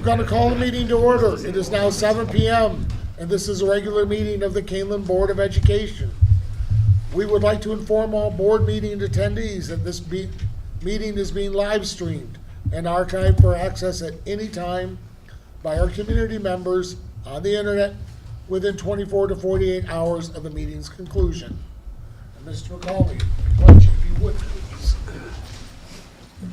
going to call the meeting to order. It is now 7 p.m. and this is a regular meeting of the Kaneland Board of Education. We would like to inform all board meeting attendees that this meeting is being live streamed and archived for access at any time by our community members on the internet within 24 to 48 hours of the meeting's conclusion. And Mr. McCauley, pledge if you would, please.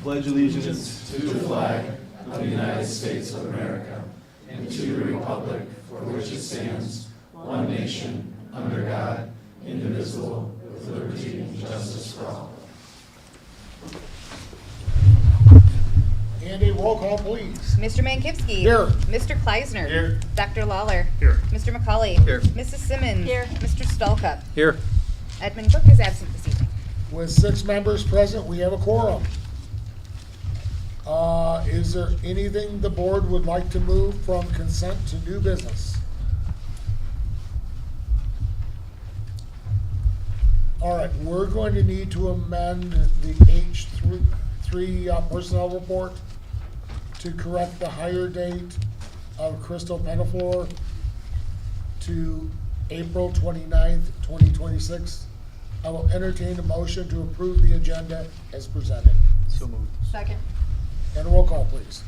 Pledge allegiance to the flag of the United States of America and to the republic for which it stands, one nation, under God, indivisible, with liberty and justice for all. And a roll call, please. Mr. Mankivsky. Here. Mr. Kleisner. Here. Dr. Lawler. Here. Mr. McCauley. Here. Mrs. Simmons. Here. Mr. Stallcup. Here. Edmund Cook is absent this evening. With 6 members present, we have a quorum. Is there anything the board would like to move from consent to new business? All right, we're going to need to amend the H3 personnel report to correct the hire date of Crystal Penaflor to April 29th, 2026. I will entertain a motion to approve the agenda as presented. So moved. Second. And a roll call, please.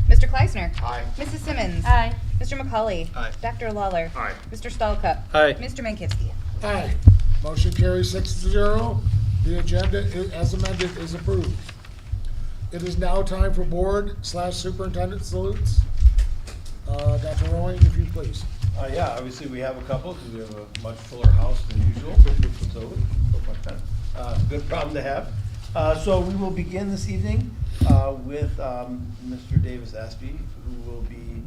Mr. Kleisner. Aye. Mrs. Simmons. Aye. Mr. McCauley. Aye. Dr. Lawler. Aye. Mr. Stallcup. Aye. Mr. Mankivsky. Aye. Motion carries 6-0. The agenda as amended is approved. It is now time for board/superintendent salutes. Dr. Rowing, if you please. Yeah, obviously we have a couple because we have a much fuller house than usual, so good problem to have. So we will begin this evening with Mr. Davis Espy, who will be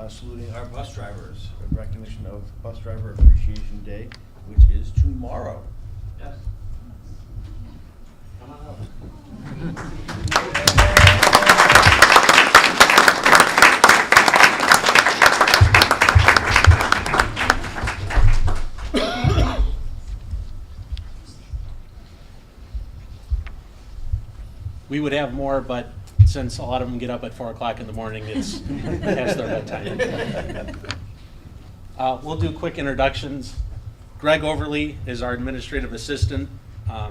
saluting our bus drivers in recognition of Bus Driver Appreciation Day, which is tomorrow. Yes. Come on up. We would have more, but since a lot of them get up at 4 o'clock in the morning, it's past their bedtime. We'll do quick introductions. Greg Overly is our administrative assistant.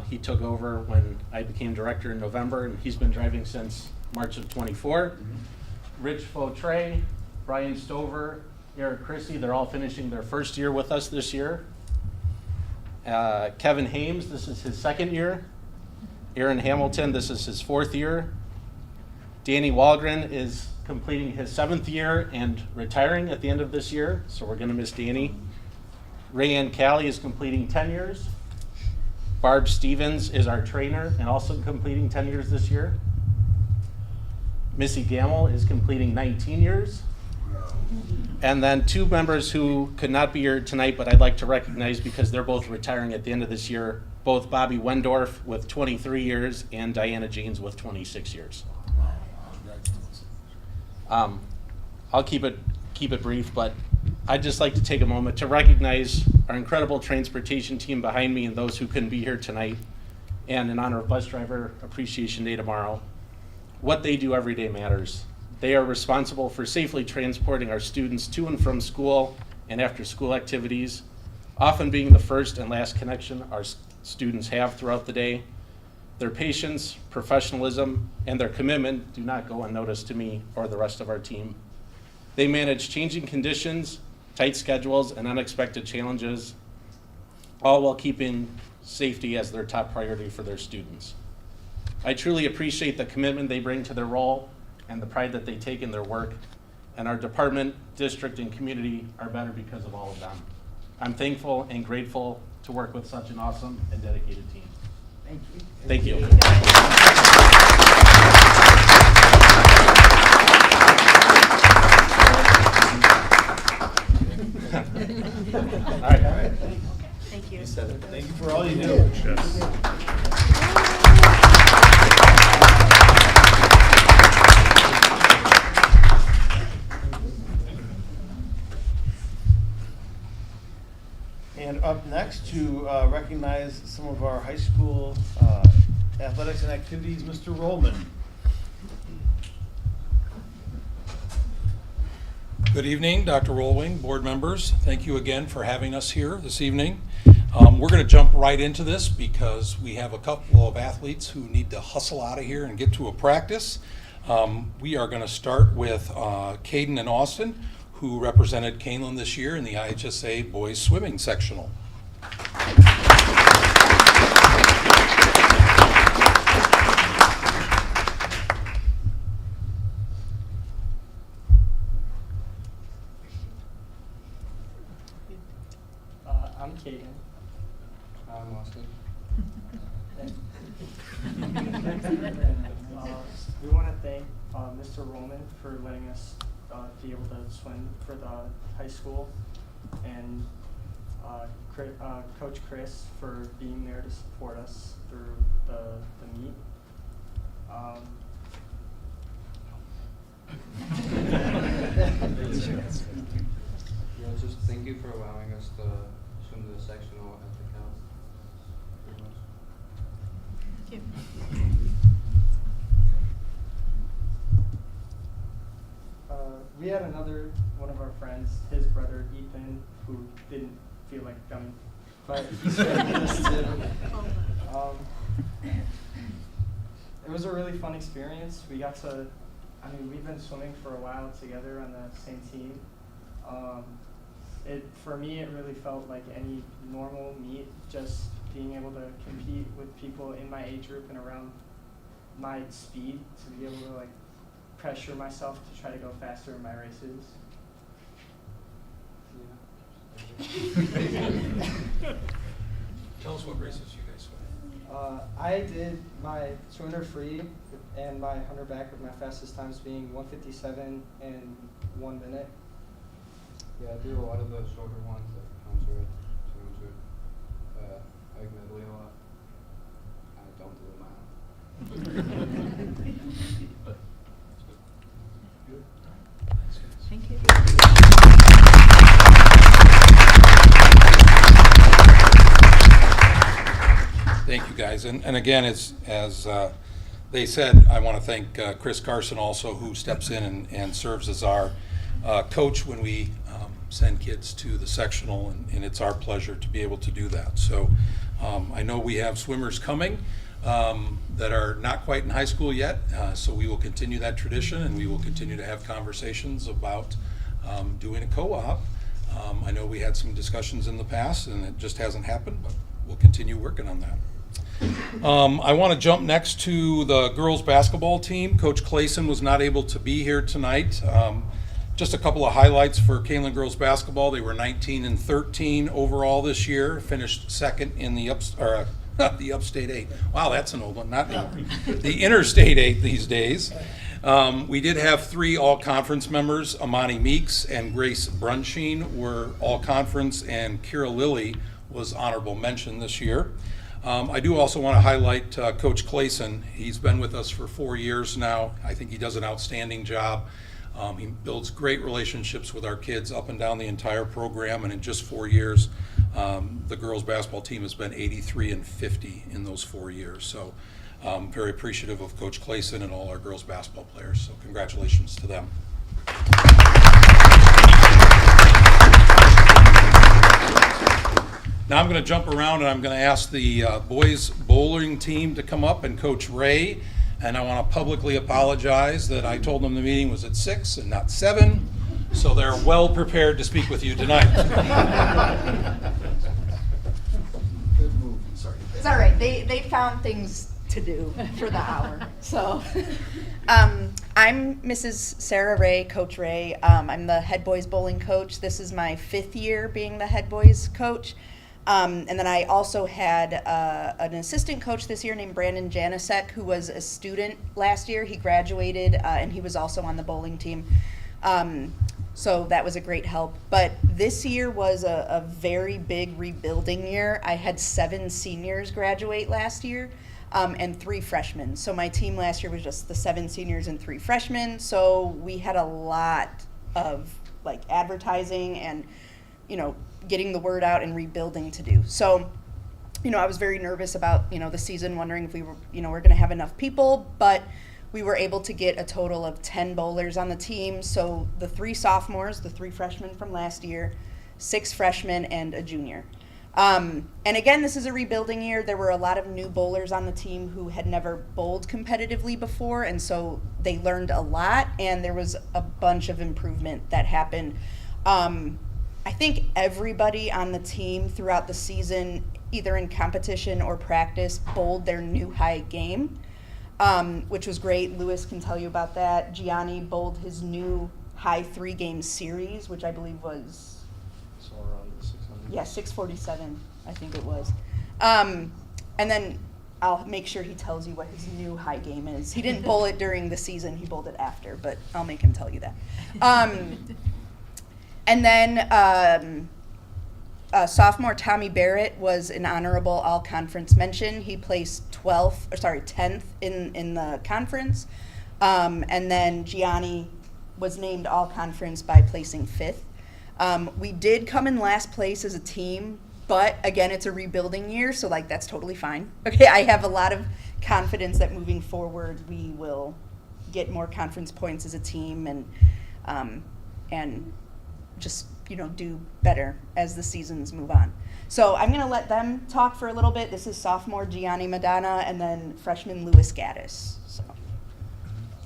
He took over when I became director in November, and he's been driving since March of 24. Rich Fautre, Brian Stover, Eric Chrissy, they're all finishing their first year with us this year. Kevin Hames, this is his second year. Aaron Hamilton, this is his 4th year. Danny Walgren is completing his 7th year and retiring at the end of this year, so we're going to miss Danny. Rayanne Callie is completing 10 years. Barb Stevens is our trainer and also completing 10 years this year. Missy Gamble is completing 19 years. And then 2 members who could not be here tonight, but I'd like to recognize because they're both retiring at the end of this year, both Bobby Wendorf with 23 years and Diana Janes with 26 years. I'll keep it brief, but I'd just like to take a moment to recognize our incredible transportation team behind me and those who couldn't be here tonight, and in honor of Bus Driver Appreciation Day tomorrow. What they do every day matters. They are responsible for safely transporting our students to and from school and after school activities, often being the first and last connection our students have throughout the day. Their patience, professionalism, and their commitment do not go unnoticed to me or the rest of our team. They manage changing conditions, tight schedules, and unexpected challenges, all while keeping safety as their top priority for their students. I truly appreciate the commitment they bring to their role and the pride that they take in their work, and our department, district, and community are better because of all of them. I'm thankful and grateful to work with such an awesome and dedicated team. Thank you. Thank you. All right. Thank you. Thank you for all you do. And up next to recognize some of our high school athletics and activities, Mr. Rollman. Good evening, Dr. Rollwing, board members. Thank you again for having us here this evening. We're going to jump right into this because we have a couple of athletes who need to hustle out of here and get to a practice. We are going to start with Caden and Austin, who represented Kaneland this year in the IHSA boys swimming sectional. I'm Caden. I'm Austin. We want to thank Mr. Roman for letting us be able to swim for the high school, and Coach Chris for being there to support us through the meet. Yeah, just thank you for allowing us to swim the sectional at the count. Pretty much. We had another one of our friends, his brother Ethan, who didn't feel like coming, but he swam with us too. It was a really fun experience. We got to, we've been swimming for a while together on the same team. For me, it really felt like any normal meet, just being able to compete with people in my age group and around my speed, to be able to like pressure myself to try to go faster in my races. Tell us what races you guys swim. I did my 200 free and my 100 back with my fastest times being 1:57 and 1 minute. Yeah, I do a lot of the shorter ones, like 100, 200, like medley a lot. I don't do a mile. Thank you. Thank you, guys. And again, as they said, I want to thank Chris Carson also, who steps in and serves as our coach when we send kids to the sectional, and it's our pleasure to be able to do that. So I know we have swimmers coming that are not quite in high school yet, so we will continue that tradition, and we will continue to have conversations about doing a co-op. I know we had some discussions in the past, and it just hasn't happened, but we'll continue working on that. I want to jump next to the girls basketball team. Coach Clayson was not able to be here tonight. Just a couple of highlights for Kaneland girls basketball. They were 19-13 overall this year, finished second in the the Upstate 8. Wow, that's an old one, not anymore. The Interstate 8 these days. We did have 3 all-conference members. Amani Meeks and Grace Brunsheen were all-conference, and Kira Lilly was honorable mention this year. I do also want to highlight Coach Clayson. He's been with us for 4 years now. I think he does an outstanding job. He builds great relationships with our kids up and down the entire program, and in just 4 years, the girls basketball team has been 83-50 in those 4 years. So very appreciative of Coach Clayson and all our girls basketball players. So congratulations to them. Now I'm going to jump around, and I'm going to ask the boys bowling team to come up, and Coach Ray. And I want to publicly apologize that I told them the meeting was at 6 and not 7, so they're well prepared to speak with you tonight. Good move. Sorry. It's all right. They found things to do for the hour. So I'm Mrs. Sarah Ray, Coach Ray. I'm the head boys bowling coach. This is my 5th year being the head boys coach. And then I also had an assistant coach this year named Brandon Janisek, who was a student last year. He graduated, and he was also on the bowling team. So that was a great help. But this year was a very big rebuilding year. I had 7 seniors graduate last year, and 3 freshmen. So my team last year was just the 7 seniors and 3 freshmen. So we had a lot of like advertising and, getting the word out and rebuilding to do. So, I was very nervous about, the season, wondering if we were, we're going to have enough people, but we were able to get a total of 10 bowlers on the team. So the 3 sophomores, the 3 freshmen from last year, 6 freshmen, and a junior. And again, this is a rebuilding year. There were a lot of new bowlers on the team who had never bowled competitively before, and so they learned a lot, and there was a bunch of improvement that happened. I think everybody on the team throughout the season, either in competition or practice, bowled their new high game, which was great. Lewis can tell you about that. Gianni bowled his new high 3-game series, which I believe was... So around the 600. Yeah, 647, I think it was. And then I'll make sure he tells you what his new high game is. He didn't bowl it during the season, he bowled it after, but I'll make him tell you that. And then sophomore Tommy Barrett was an honorable all-conference mention. He placed 10th in the conference. And then Gianni was named all-conference by placing 5th. We did come in last place as a team, but again, it's a rebuilding year, so like that's totally fine. Okay, I have a lot of confidence that moving forward we will get more conference points as a team and just do better as the seasons move on. So I'm gonna let them talk for a little bit. This is sophomore Gianni Madonna and then freshman Lewis Gaddis. So.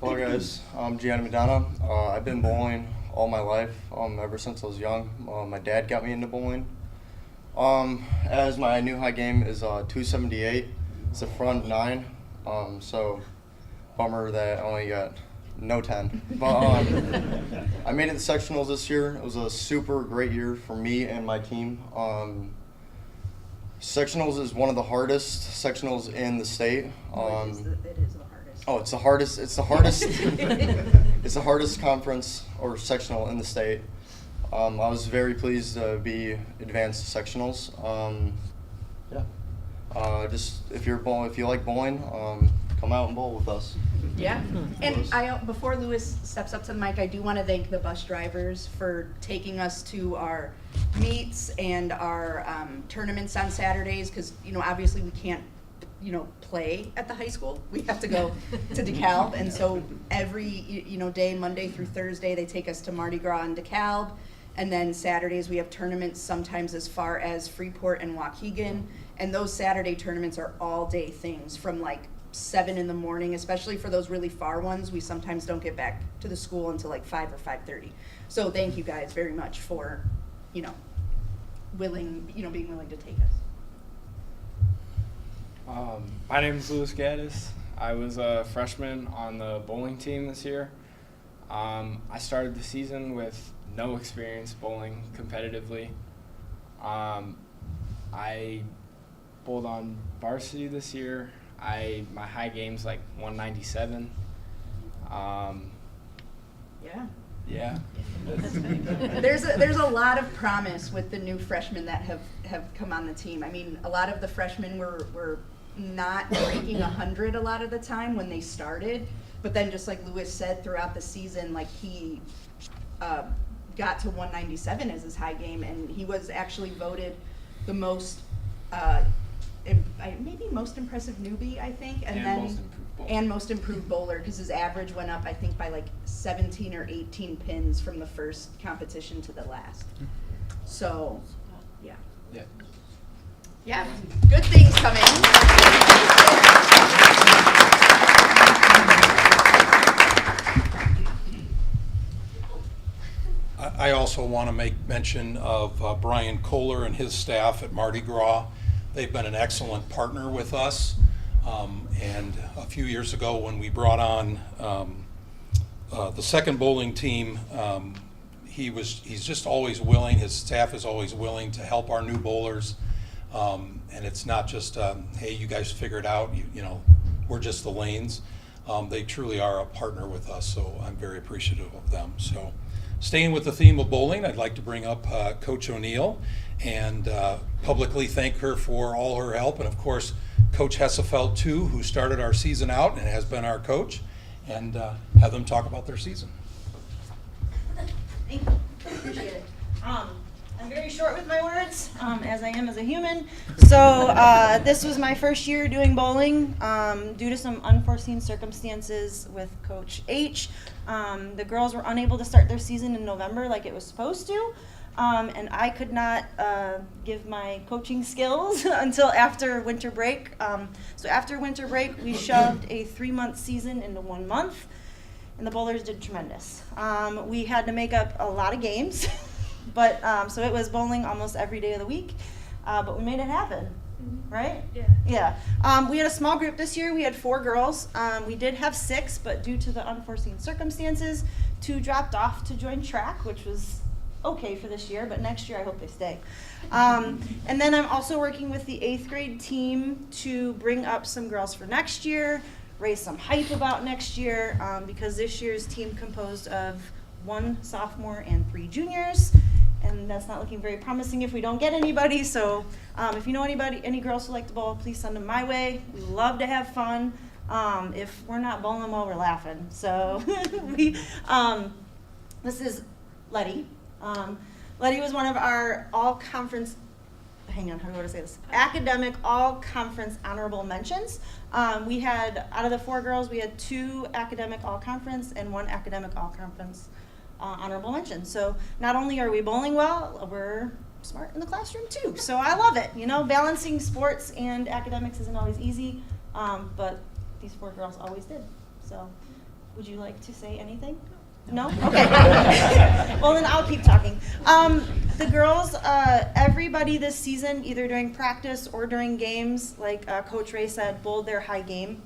Hello guys, I'm Gianni Madonna. I've been bowling all my life, ever since I was young. My dad got me into bowling. As my new high game is 278. It's a front 9, so bummer that I only got no 10. But I made it to sectionals this year. It was a super great year for me and my team. Sectionals is one of the hardest sectionals in the state. It is the hardest. Oh, it's the hardest. It's the hardest. It's the hardest conference or sectional in the state. I was very pleased to be advanced to sectionals. Just if you like bowling, come out and bowl with us. Yeah, and before Lewis steps up to the mic, I do want to thank the bus drivers for taking us to our meets and our tournaments on Saturdays, because obviously we can't play at the high school. We have to go to DeKalb, and so every day, Monday through Thursday, they take us to Mardi Gras in DeKalb, and then Saturdays we have tournaments sometimes as far as Freeport and Waukegan, and those Saturday tournaments are all day things from like 7 in the morning, especially for those really far ones. We sometimes don't get back to the school until like 5 or 5:30. So thank you guys very much for being willing to take us. My name is Lewis Gaddis. I was a freshman on the bowling team this year. I started the season with no experience bowling competitively. I bowled on varsity this year. My high game's like 197. Yeah. There's a lot of promise with the new freshmen that have come on the team. I mean, a lot of the freshmen were not breaking 100 a lot of the time when they started, but then just like Lewis said, throughout the season, like he got to 197 as his high game, and he was actually voted the most maybe most impressive newbie, I think, and most improved bowler, because his average went up, I think, by like 17 or 18 pins from the first competition to the last. So, yeah. Yeah, good things coming. I also want to make mention of Brian Kohler and his staff at Mardi Gras. They've been an excellent partner with us. And a few years ago when we brought on the second bowling team, he's just always willing, his staff is always willing to help our new bowlers. And it's not just, hey, you guys figure it out, we're just the lanes. They truly are a partner with us, so I'm very appreciative of them. So, staying with the theme of bowling, I'd like to bring up Coach O'Neill and publicly thank her for all her help, and of course, Coach Hessefeld too, who started our season out and has been our coach, and have them talk about their season. Thank you. Appreciate it. I'm very short with my words, as I am as a human. So this was my first year doing bowling. Due to some unforeseen circumstances with Coach H, the girls were unable to start their season in November like it was supposed to. And I could not give my coaching skills until after winter break. So after winter break, we shoved a 3-month season into 1 month, and the bowlers did tremendous. We had to make up a lot of games, but so it was bowling almost every day of the week, but we made it happen, right? Yeah. We had a small group this year. We had 4 girls. We did have 6, but due to the unforeseen circumstances, 2 dropped off to join track, which was okay for this year, but next year I hope they stay. And then I'm also working with the 8th grade team to bring up some girls for next year, raise some hype about next year, because this year's team composed of 1 sophomore and 3 juniors, and that's not looking very promising if we don't get anybody. So if you know any girls who like to bowl, please send them my way. We love to have fun. If we're not bowling well, we're laughing. So this is Letty. Letty was one of our all-conference, hang on, how do I want to say this? Academic all-conference honorable mentions. We had, out of the 4 girls, we had 2 academic all-conference and 1 academic all-conference honorable mention. So not only are we bowling well, we're smart in the classroom too. So I love it. You know, balancing sports and academics isn't always easy, but these 4 girls always did. So would you like to say anything? No? Okay. Well, then I'll keep talking. The girls, everybody this season, either during practice or during games, like Coach Ray said, bowled their high game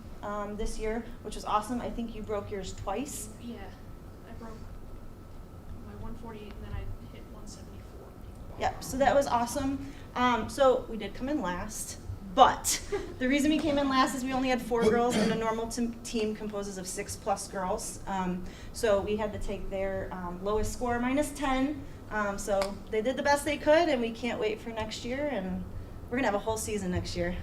this year, which was awesome. I think you broke yours twice. Yeah, I broke my 148 and then I hit 174. Yep, so that was awesome. So we did come in last. But the reason we came in last is we only had 4 girls, and a normal team composes of 6+ girls. So we had to take their lowest score -10. So they did the best they could, and we can't wait for next year. And we're gonna have a whole season next year.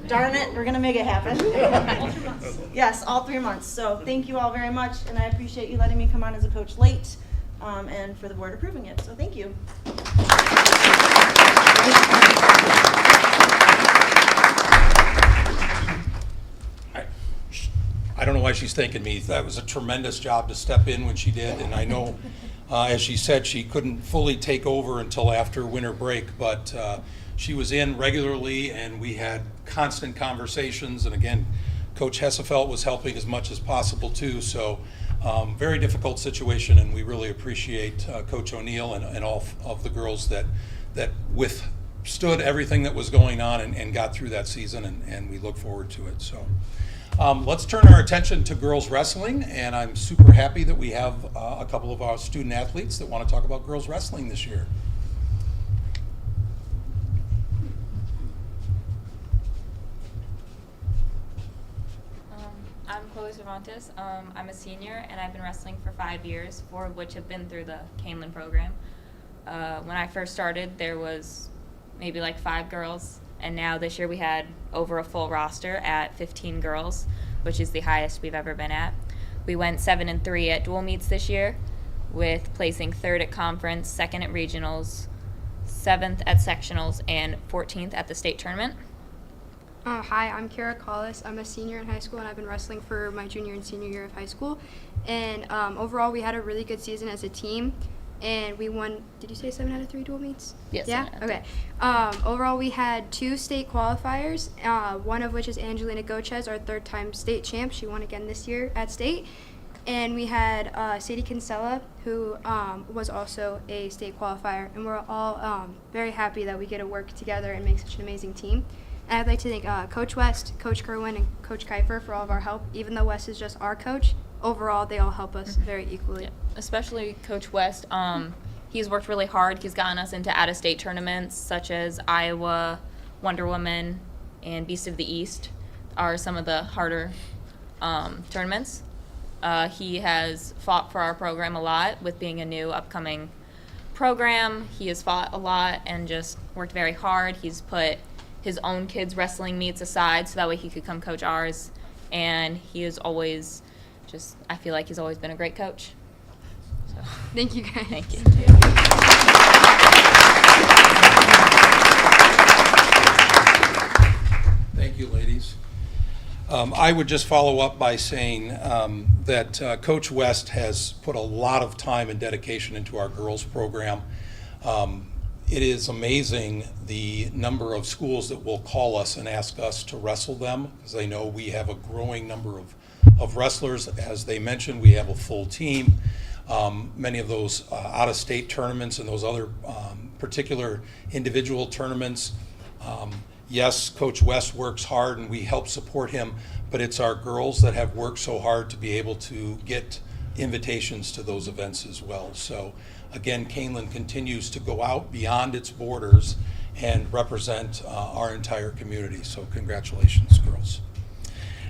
Darn it, we're gonna make it happen. All 3 months. Yes, all 3 months. So thank you all very much, and I appreciate you letting me come on as a coach late, and for the board approving it. So thank you. I don't know why she's thanking me. That was a tremendous job to step in when she did, and I know, as she said, she couldn't fully take over until after winter break, but she was in regularly, and we had constant conversations, and again, Coach Hessefeld was helping as much as possible too, so very difficult situation, and we really appreciate Coach O'Neill and all of the girls that withstood everything that was going on and got through that season, and we look forward to it. So. Let's turn our attention to girls wrestling, and I'm super happy that we have a couple of our student athletes that want to talk about girls wrestling this year. I'm Chloe Cervantes. I'm a senior, and I've been wrestling for 5 years, 4 of which have been through the Kaneland program. When I first started, there was maybe like 5 girls. And now this year we had over a full roster at 15 girls, which is the highest we've ever been at. We went 7-3 at dual meets this year, with placing 3rd at conference, 2nd at regionals, 7th at sectionals, and 14th at the state tournament. Hi, I'm Kara Collis. I'm a senior in high school, and I've been wrestling for my junior and senior year of high school. And overall, we had a really good season as a team. And we won, did you say 7 out of 3 dual meets? Yes. Yeah? Okay. Overall, we had 2 state qualifiers, one of which is Angelina Gochez, our 3rd-time state champ. She won again this year at state. And we had Sadie Kinsella, who was also a state qualifier. And we're all very happy that we get to work together and make such an amazing team. And I'd like to thank Coach West, Coach Kerwin, and Coach Kiefer for all of our help. Even though West is just our coach, overall, they all help us very equally. Yeah. Especially Coach West. He's worked really hard. He's gotten us into out-of-state tournaments such as Iowa, Wonder Woman, and Beast of the East are some of the harder tournaments. He has fought for our program a lot with being a new upcoming program. He has fought a lot and just worked very hard. He's put his own kids' wrestling meets aside so that way he could come coach ours. And he is always just, I feel like he's always been a great coach. So. Thank you, guys. Thank you. I would just follow up by saying that Coach West has put a lot of time and dedication into our girls program. It is amazing the number of schools that will call us and ask us to wrestle them, because they know we have a growing number of wrestlers. As they mentioned, we have a full team. Many of those out-of-state tournaments and those other particular individual tournaments, yes, Coach West works hard and we help support him, but it's our girls that have worked so hard to be able to get invitations to those events as well. So again, Kaneland continues to go out beyond its borders and represent our entire community. So congratulations, girls.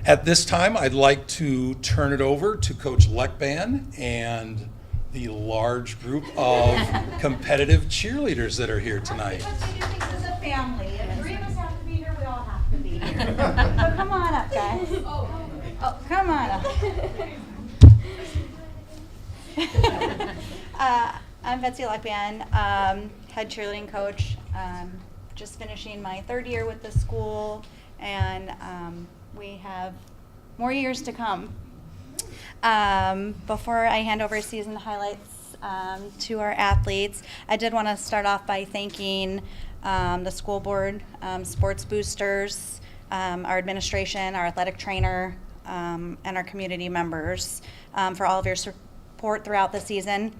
At this time, I'd like to turn it over to Coach Leckban and the large group of competitive cheerleaders that are here tonight. Let's do things as a family. If 3 of us have to be here, we all have to be here. So come on up, guys. Oh, come on up. I'm Betsy Leckban, head cheerleading coach. Just finishing my 3rd year with the school, and we have more years to come. Before I hand over season highlights to our athletes, I did want to start off by thanking the school board, sports boosters, our administration, our athletic trainer, and our community members for all of your support throughout the season.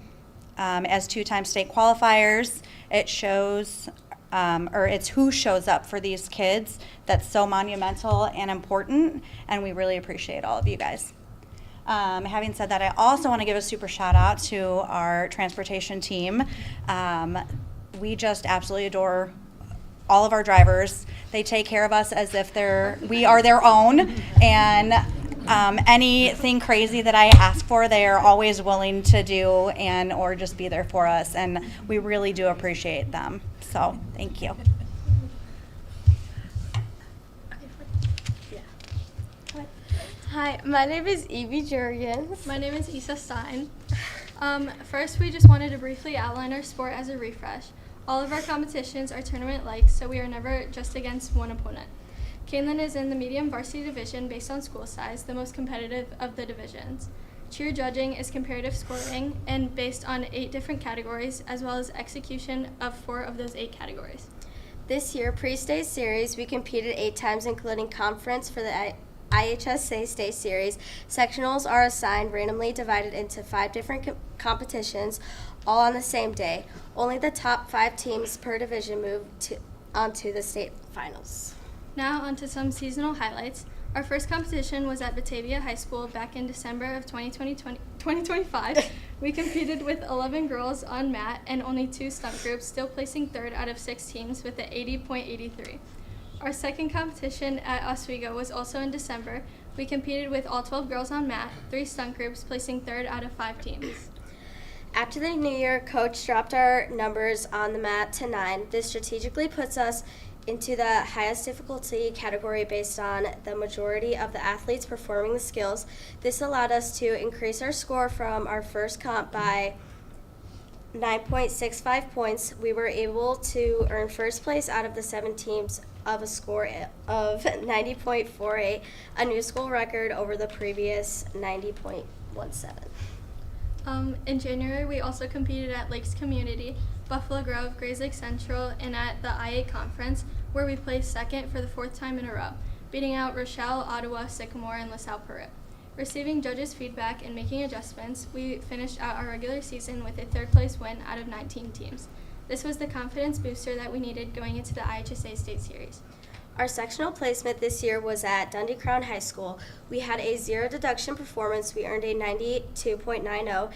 As 2-time state qualifiers, it shows, or it's who shows up for these kids that's so monumental and important, and we really appreciate all of you guys. Having said that, I also want to give a super shout out to our transportation team. We just absolutely adore all of our drivers. They take care of us as if we are their own, and anything crazy that I ask for, they are always willing to do or just be there for us, and we really do appreciate them. So thank you. Hi, my name is Evie Jurgens. My name is Issa Stein. First, we just wanted to briefly outline our sport as a refresh. All of our competitions are tournament-like, so we are never just against one opponent. Kaneland is in the medium varsity division based on school size, the most competitive of the divisions. Cheer judging is comparative scoring and based on 8 different categories, as well as execution of 4 of those 8 categories. This year, pre-state series, we competed 8 times, including conference for the IHSA State Series. Sectionals are assigned randomly divided into 5 different competitions, all on the same day. Only the top 5 teams per division move onto the state finals. Now onto some seasonal highlights. Our first competition was at Batavia High School back in December of 2025. We competed with 11 girls on mat and only 2 stunt groups, still placing 3rd out of 6 teams with an 80.83. Our second competition at Oswego was also in December. We competed with all 12 girls on mat, 3 stunt groups, placing 3rd out of 5 teams. After the new year, Coach dropped our numbers on the mat to 9. This strategically puts us into the highest difficulty category based on the majority of the athletes performing the skills. This allowed us to increase our score from our first comp by 9.65 points. We were able to earn first place out of the 7 teams of a score of 90.48, a new school record over the previous 90.17. In January, we also competed at Lakes Community, Buffalo Grove, Grays Lake Central, and at the IA Conference, where we placed 2nd for the 4th time in a row, beating out Rochelle, Ottawa, Sycamore, and LaSalle Peru. Receiving judges' feedback and making adjustments, we finished out our regular season with a 3rd place win out of 19 teams. This was the confidence booster that we needed going into the IHSA State Series. Our sectional placement this year was at Dundee Crown High School. We had a 0 deduction performance. We earned a 92.90,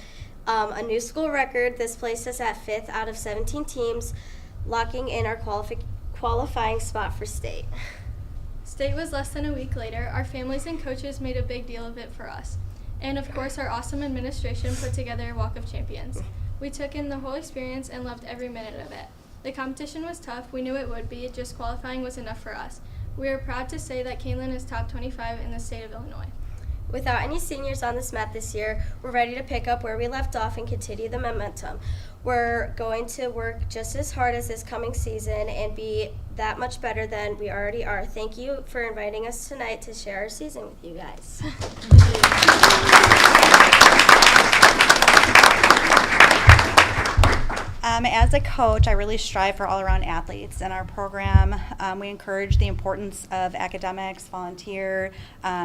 a new school record. This placed us at 5th out of 17 teams, locking in our qualifying spot for state. State was less than a week later. Our families and coaches made a big deal of it for us. And of course, our awesome administration put together a Walk of Champions. We took in the whole experience and loved every minute of it. The competition was tough. We knew it would be. Just qualifying was enough for us. We are proud to say that Kaneland is top 25 in the state of Illinois. Without any seniors on this mat this year, we're ready to pick up where we left off and continue the momentum. We're going to work just as hard as this coming season and be that much better than we already are. Thank you for inviting us tonight to share our season with you guys. As a coach, I really strive for all-around athletes in our program. We encourage the importance of academics, volunteer,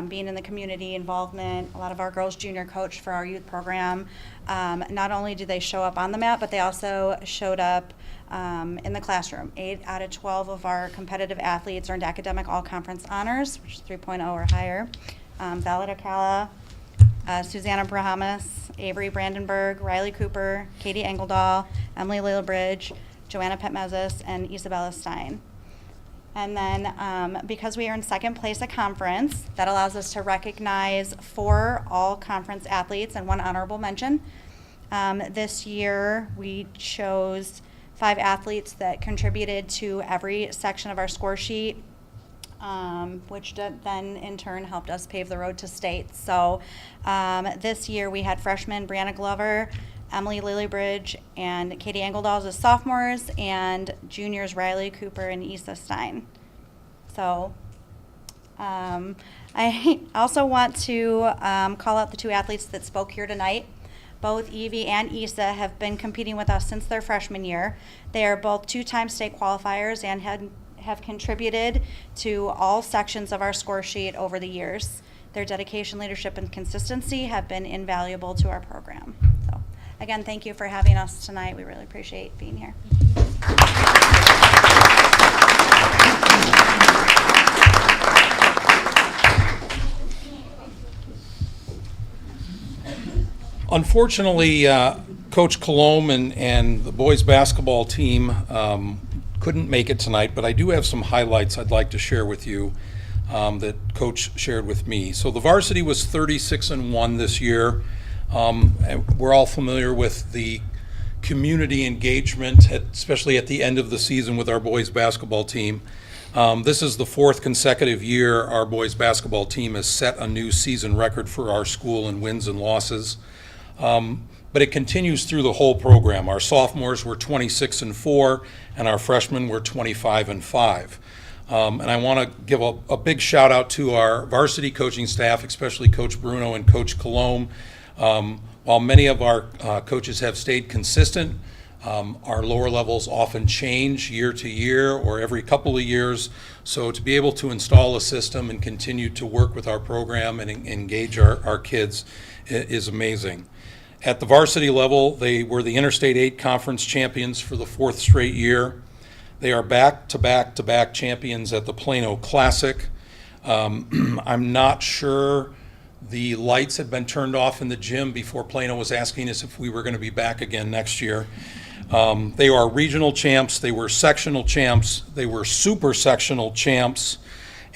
being in the community involvement. A lot of our girls junior coach for our youth program. Not only do they show up on the mat, but they also showed up in the classroom. 8 out of 12 of our competitive athletes earned academic all-conference honors, which is 3.0 or higher. Bella Ocala, Susanna Brahamas, Avery Brandenburg, Riley Cooper, Katie Engeldahl, Emily Lillibridge, Joanna Petmezis, and Isabella Stein. And then because we earned second place at conference, that allows us to recognize 4 all-conference athletes and 1 honorable mention. This year, we chose 5 athletes that contributed to every section of our score sheet, which then in turn helped us pave the road to state. So this year we had freshmen Brianna Glover, Emily Lillibridge, and Katie Engeldahl as sophomores, and juniors Riley Cooper and Issa Stein. So I also want to call out the 2 athletes that spoke here tonight. Both Evie and Issa have been competing with us since their freshman year. They are both 2-time state qualifiers and have contributed to all sections of our score sheet over the years. Their dedication, leadership, and consistency have been invaluable to our program. So, again, thank you for having us tonight. We really appreciate being here. Unfortunately, Coach Colombe and the boys basketball team couldn't make it tonight, but I do have some highlights I'd like to share with you that Coach shared with me. So the varsity was 36-1 this year. We're all familiar with the community engagement, especially at the end of the season with our boys basketball team. This is the 4th consecutive year our boys basketball team has set a new season record for our school in wins and losses. But it continues through the whole program. Our sophomores were 26-4, and our freshmen were 25-5. And I want to give a big shout out to our varsity coaching staff, especially Coach Bruno and Coach Colombe. While many of our coaches have stayed consistent, our lower levels often change year to year or every couple of years. So to be able to install a system and continue to work with our program and engage our kids is amazing. At the varsity level, they were the Interstate 8 Conference champions for the 4th straight year. They are back-to-back-to-back champions at the Plano Classic. I'm not sure the lights had been turned off in the gym before Plano was asking us if we were going to be back again next year. They are regional champs, they were sectional champs, they were super sectional champs,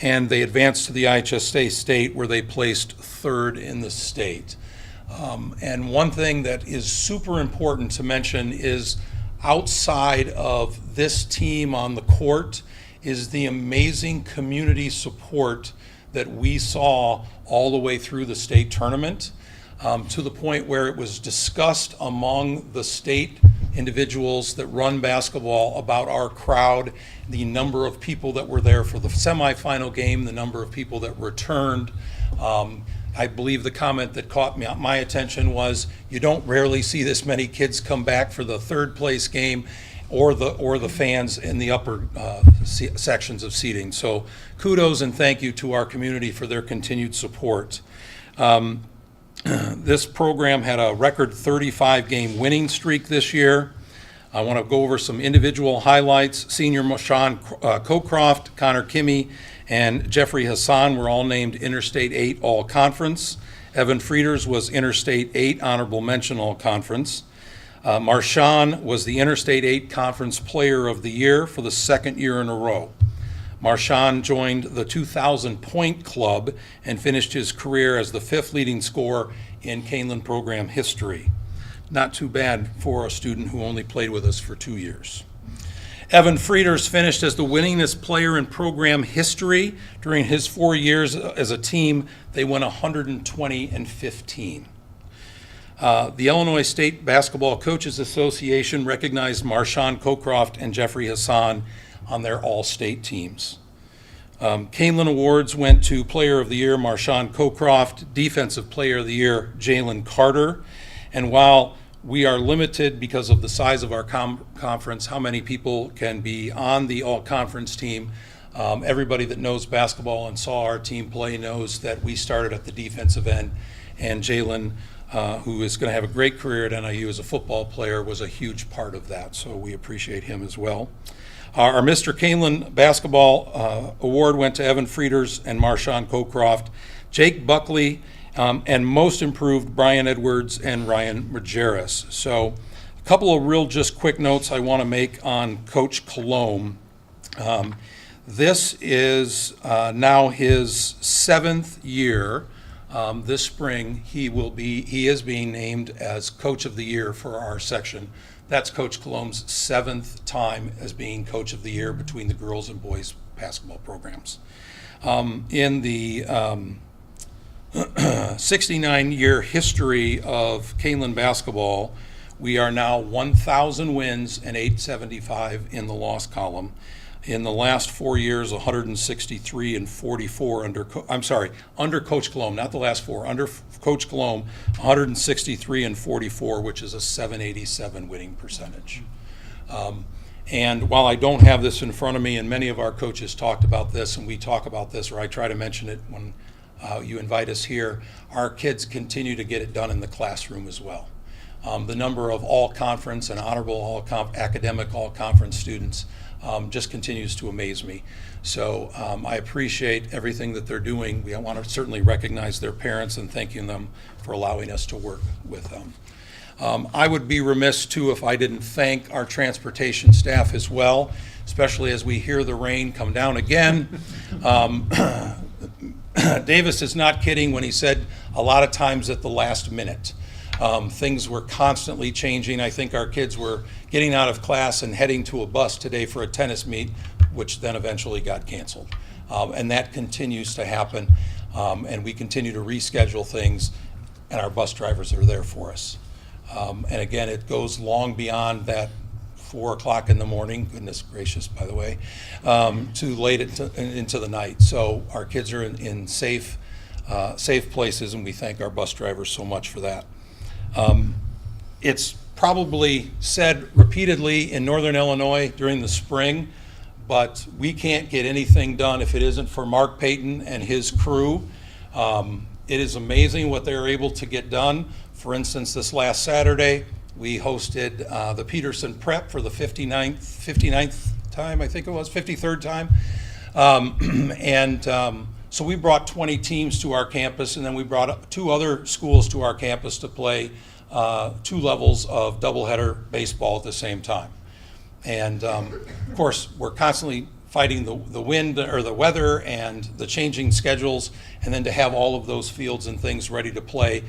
and they advanced to the IHSA state where they placed 3rd in the state. And one thing that is super important to mention is outside of this team on the court is the amazing community support that we saw all the way through the state tournament, to the point where it was discussed among the state individuals that run basketball about our crowd, the number of people that were there for the semifinal game, the number of people that returned. I believe the comment that caught my attention was, you don't rarely see this many kids come back for the 3rd place game or the fans in the upper sections of seating. So kudos and thank you to our community for their continued support. This program had a record 35-game winning streak this year. I want to go over some individual highlights. Senior Sean Cocroft, Connor Kimmy, and Jeffrey Hassan were all named Interstate 8 All-Conference. Evan Frieders was Interstate 8 Honorable Mention All-Conference. Marshawn was the Interstate 8 Conference Player of the Year for the 2nd year in a row. Marshawn joined the 2,000 Point Club and finished his career as the 5th leading scorer in Kaneland program history. Not too bad for a student who only played with us for 2 years. Evan Frieders finished as the winningest player in program history. During his 4 years as a team, they went 120-15. The Illinois State Basketball Coaches Association recognized Marshawn Cocroft and Jeffrey Hassan on their all-state teams. Kaneland Awards went to Player of the Year Marshawn Cocroft, Defensive Player of the Year Jalen Carter, and while we are limited because of the size of our conference, how many people can be on the all-conference team, everybody that knows basketball and saw our team play knows that we started at the defensive end, and Jalen, who is going to have a great career at NIU as a football player, was a huge part of that, so we appreciate him as well. Our Mr. Kaneland Basketball Award went to Evan Frieders and Marshawn Cocroft, Jake Buckley, and most improved Brian Edwards and Ryan Majerus. So a couple of real just quick notes I want to make on Coach Colomb. This is now his 7th year. This spring he is being named as Coach of the Year for our section. That's Coach Colomb's 7th time as being Coach of the Year between the girls and boys basketball programs. In the 69-year history of Kaneland basketball, we are now 1,000 wins and 875 in the loss column. In the last 4 years, 163 and 44 under Coach Colomb, not the last 4, under Coach Colomb, 163 and 44, which is a 787 winning percentage. And while I don't have this in front of me, and many of our coaches talked about this, and we talk about this, or I try to mention it when you invite us here, our kids continue to get it done in the classroom as well. The number of all-conference and honorable academic all-conference students just continues to amaze me. So I appreciate everything that they're doing. We want to certainly recognize their parents and thanking them for allowing us to work with them. I would be remiss too if I didn't thank our transportation staff as well, especially as we hear the rain come down again. Davis is not kidding when he said a lot of times at the last minute. Things were constantly changing. I think our kids were getting out of class and heading to a bus today for a tennis meet, which then eventually got canceled. And that continues to happen. And we continue to reschedule things, and our bus drivers are there for us. And again, it goes long beyond that 4 o'clock in the morning, goodness gracious, by the way, to late into the night. So our kids are in safe places, and we thank our bus drivers so much for that. It's probably said repeatedly in Northern Illinois during the spring, but we can't get anything done if it isn't for Mark Payton and his crew. It is amazing what they're able to get done. For instance, this last Saturday, we hosted the Peterson Prep for the 59th time, I think it was, 53rd time. So we brought 20 teams to our campus, and then we brought 2 other schools to our campus to play 2 levels of doubleheader baseball at the same time. And of course, we're constantly fighting the wind or the weather and the changing schedules, and then to have all of those fields and things ready to play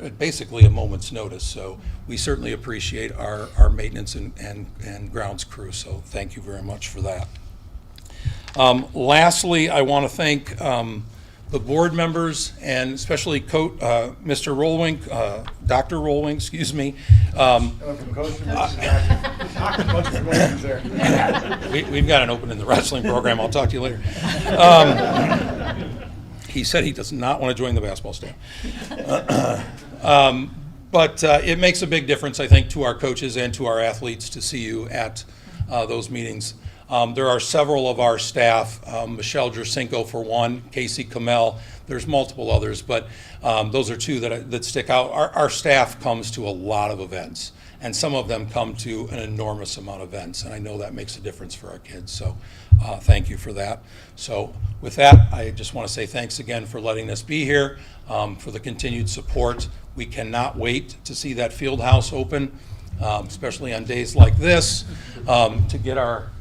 at basically a moment's notice. So we certainly appreciate our maintenance and grounds crew, so thank you very much for that. Lastly, I want to thank the board members and especially Mr. Rollwink, Dr. Rollwink, excuse me. We've got an open in the wrestling program. I'll talk to you later. He said he does not want to join the basketball staff. But it makes a big difference, I think, to our coaches and to our athletes to see you at those meetings. There are several of our staff, Michelle Jersinko for one, Casey Kamel, there's multiple others, but those are 2 that stick out. Our staff comes to a lot of events, and some of them come to an enormous amount of events, and I know that makes a difference for our kids, so thank you for that. So with that, I just want to say thanks again for letting us be here, for the continued support. We cannot wait to see that field house open, especially on days like this, to get our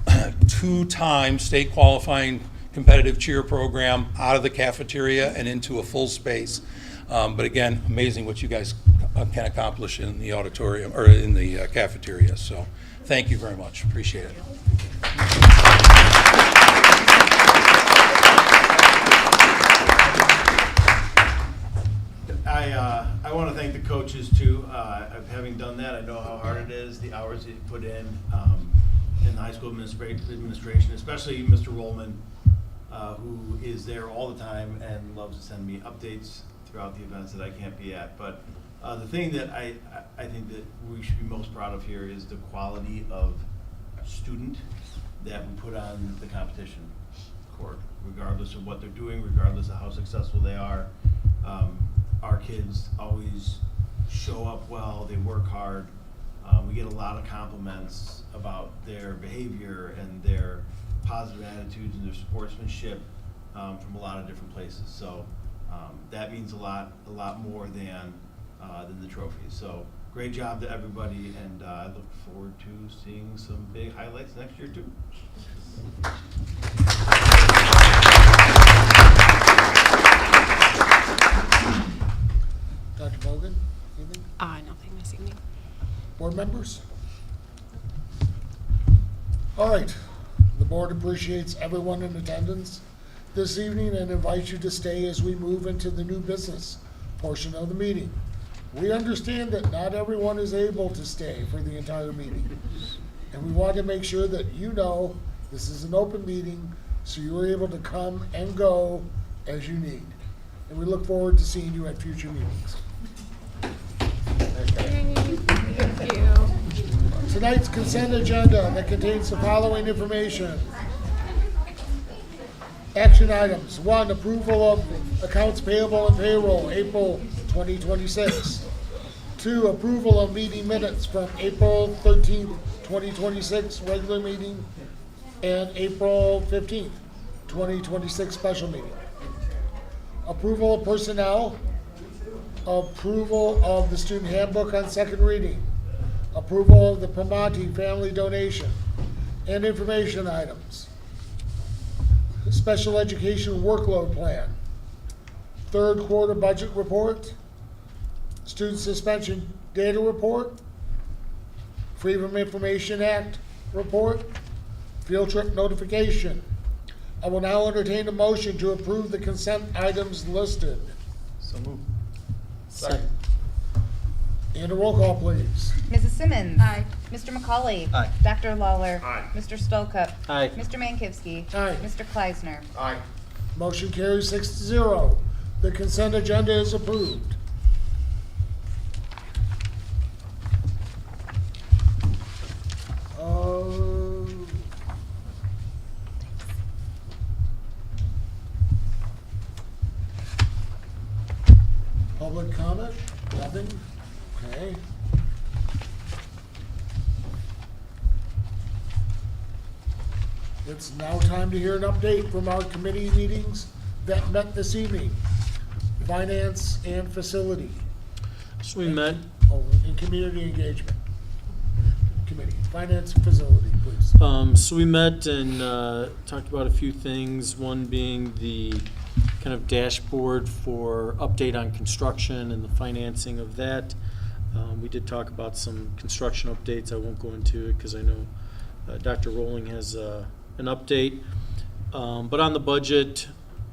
2-time state qualifying competitive cheer program out of the cafeteria and into a full space. But again, amazing what you guys can accomplish in the auditorium or in the cafeteria. So thank you very much. Appreciate it. I want to thank the coaches too. Having done that, I know how hard it is, the hours that you put in the high school administration, especially Mr. Rollman, who is there all the time and loves to send me updates throughout the events that I can't be at. But the thing that I think that we should be most proud of here is the quality of student that we put on the competition court, regardless of what they're doing, regardless of how successful they are. Our kids always show up well, they work hard. We get a lot of compliments about their behavior and their positive attitudes and their sportsmanship from a lot of different places. So that means a lot more than the trophies. So great job to everybody, and I look forward to seeing some big highlights next year too. Dr. Bogan, anything? Nothing this evening. Board members? All right, the board appreciates everyone in attendance this evening and invites you to stay as we move into the new business portion of the meeting. We understand that not everyone is able to stay for the entire meeting, and we want to make sure that you know this is an open meeting, so you're able to come and go as you need. And we look forward to seeing you at future meetings. Thank you. Tonight's consent agenda that contains the following information. Action items. 1, approval of accounts payable and payroll, April 2026. 2, approval of meeting minutes from April 13th, 2026 regular meeting and April 15th, 2026 special meeting. Approval of personnel. Approval of the student handbook on second reading. Approval of the Primanti family donation and information items. Special education workload plan. Third quarter budget report. Student suspension data report. Freedom of Information Act report. Field trip notification. I will now entertain a motion to approve the consent items listed. So moved. Second. And a roll call, please. Mrs. Simmons. Aye. Mr. McCauley. Aye. Dr. Lawler. Aye. Mr. Stolkup. Aye. Mr. Mankivsky. Aye. Mr. Kleisner. Aye. Motion carries 6-0. The consent agenda is approved. Public comment? Nothing? Okay. It's now time to hear an update from our committee meetings that met this evening. Finance and Facility. So we met, And Community Engagement Committee. Finance and Facility, please. so we met and talked about a few things, one being the kind of dashboard for update on construction and the financing of that. We did talk about some construction updates. I won't go into it because I know Dr. Rowling has an update. But on the budget,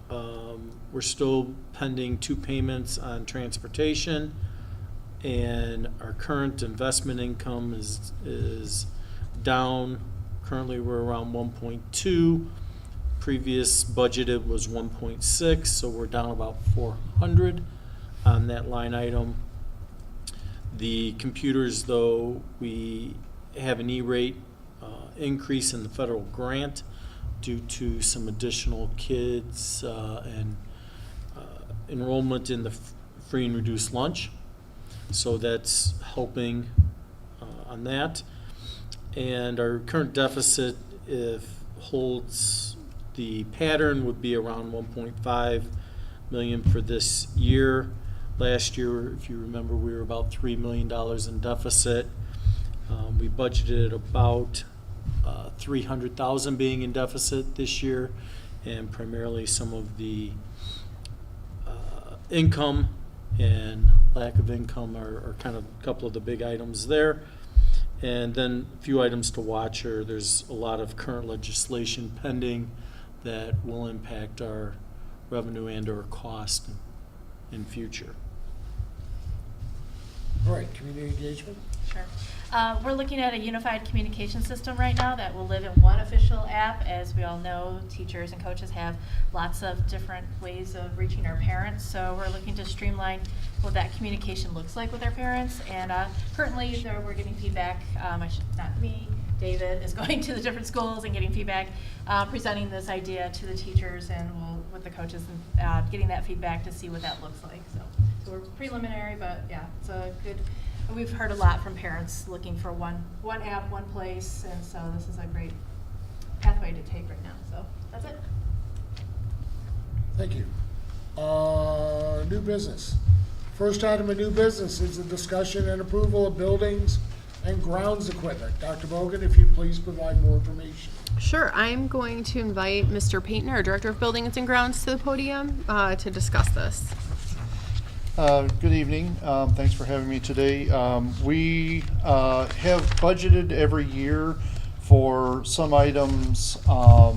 we're still pending 2 payments on transportation, and our current investment income is down. Currently, we're around 1.2. Previous budgeted was 1.6, so we're down about 400 on that line item. The computers, though, we have an E-rate increase in the federal grant due to some additional kids and enrollment in the free and reduced lunch. So that's helping on that. And our current deficit, if holds the pattern, would be around 1.5 million for this year. Last year, if you remember, we were about $3 million in deficit. We budgeted about 300,000 being in deficit this year, and primarily some of the income and lack of income are kind of a couple of the big items there. And then a few items to watch are there's a lot of current legislation pending that will impact our revenue and or cost in future. All right, community engagement? Sure. We're looking at a unified communication system right now that will live in one official app. As we all know, teachers and coaches have lots of different ways of reaching our parents. So we're looking to streamline what that communication looks like with our parents. And currently, we're getting feedback. Not me. David is going to the different schools and getting feedback, presenting this idea to the teachers and with the coaches, and getting that feedback to see what that looks like. So we're preliminary, but yeah, it's a good. We've heard a lot from parents looking for one app, one place, and so this is a great pathway to take right now. So that's it. Thank you. New business. First item of new business is the discussion and approval of buildings and grounds equipment. Dr. Bogan, if you'd please provide more information. Sure. I'm going to invite Mr. Payton, our Director of Buildings and Grounds, to the podium to discuss this. Good evening. Thanks for having me today. We have budgeted every year for some items for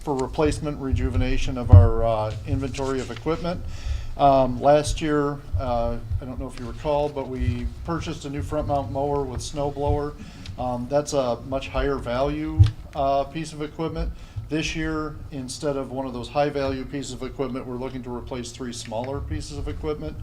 replacement, rejuvenation of our inventory of equipment. Last year, I don't know if you recall, but we purchased a new front mount mower with snow blower. That's a much higher value piece of equipment. This year, instead of one of those high value pieces of equipment, we're looking to replace 3 smaller pieces of equipment.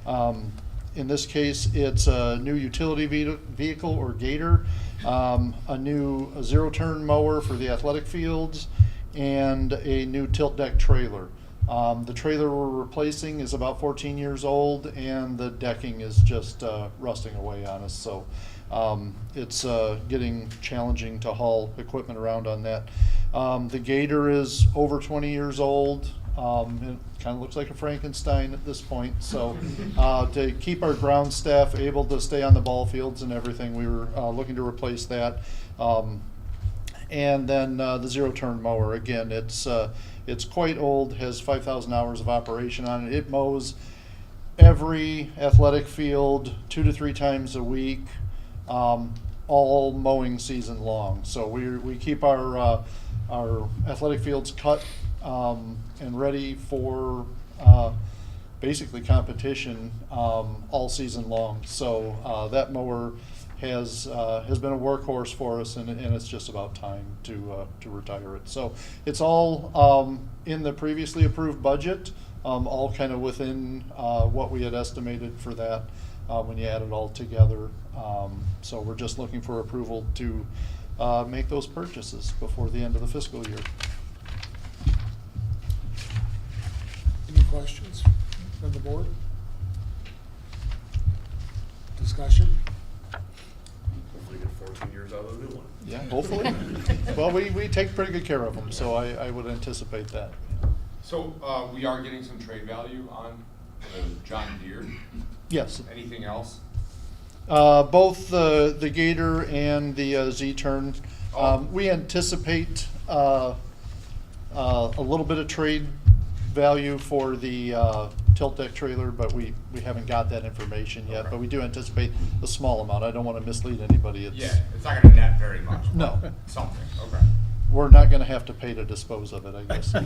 In this case, it's a new utility vehicle or gator, a new zero-turn mower for the athletic fields, and a new tilt deck trailer. The trailer we're replacing is about 14 years old, and the decking is just rusting away on us. So it's getting challenging to haul equipment around on that. The gator is over 20 years old. It kind of looks like a Frankenstein at this point. So to keep our ground staff able to stay on the ball fields and everything, we were looking to replace that. And then the zero-turn mower, again, it's quite old, has 5,000 hours of operation on it. It mows every athletic field 2 to 3 times a week, all mowing season long. So we keep our athletic fields cut and ready for basically competition all season long. So that mower has been a workhorse for us, and it's just about time to retire it. So it's all in the previously approved budget, all kind of within what we had estimated for that when you add it all together. So we're just looking for approval to make those purchases before the end of the fiscal year. Any questions from the board? Discussion? Hopefully get 14 years out of the new one. Yeah, hopefully. Well, we take pretty good care of them, so I would anticipate that. So we are getting some trade value on the John Deere? Yes. Anything else? Both the Gator and the Z-Turn. We anticipate a little bit of trade value for the tilt deck trailer, but we haven't got that information yet. Okay. But we do anticipate a small amount. I don't want to mislead anybody. It's not going to net very much. No. Something. Okay. We're not going to have to pay to dispose of it, I guess. I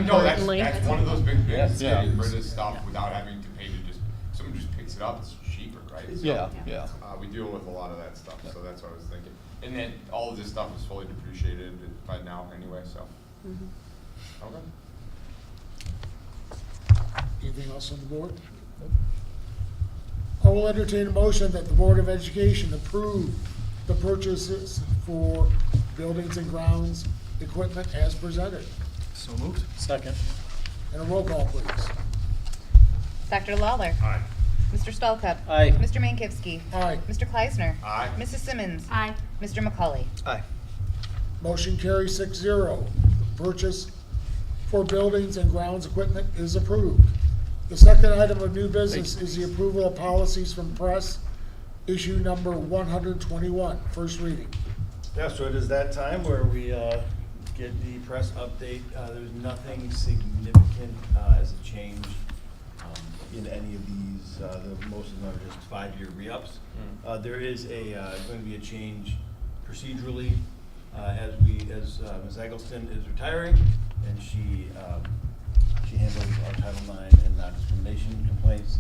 know that's one of those big things. Yeah. Getting rid of stuff without having to pay to someone just picks it up. It's cheaper, right? So, yeah. We deal with a lot of that stuff, so that's what I was thinking. And then all of this stuff is fully depreciated by now anyway, so. Okay. Anything else on the board? I will entertain a motion that the Board of Education approve the purchases for buildings and grounds equipment as presented. So moved. Second. And a roll call, please. Dr. Lawler. Aye. Mr. Stallcup. Aye. Mr. Mankivsky. Aye. Mr. Kleisner. Aye. Mrs. Simmons. Aye. Mr. McCauley. Aye. Motion carries 6-0. Purchase for buildings and grounds equipment is approved. The second item of new business is the approval of policies from press, issue number 121, first reading. Yeah, so it is that time where we get the press update. There's nothing significant as a change in any of these. Most of them are just 5-year re-ups. There is going to be a change procedurally as Ms. Eggleston is retiring, and she handles our Title IX and non-discrimination complaints.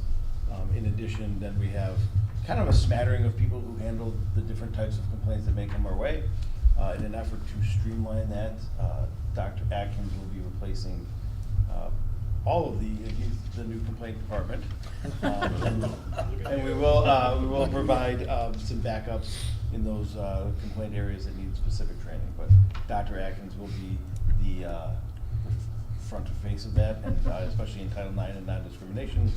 In addition, then we have kind of a smattering of people who handle the different types of complaints that may come our way. In an effort to streamline that, Dr. Atkins will be replacing all of the new complaint department. And we will provide some backups in those complaint areas that need specific training. But Dr. Atkins will be the front face of that, and especially in Title IX and non-discrimination.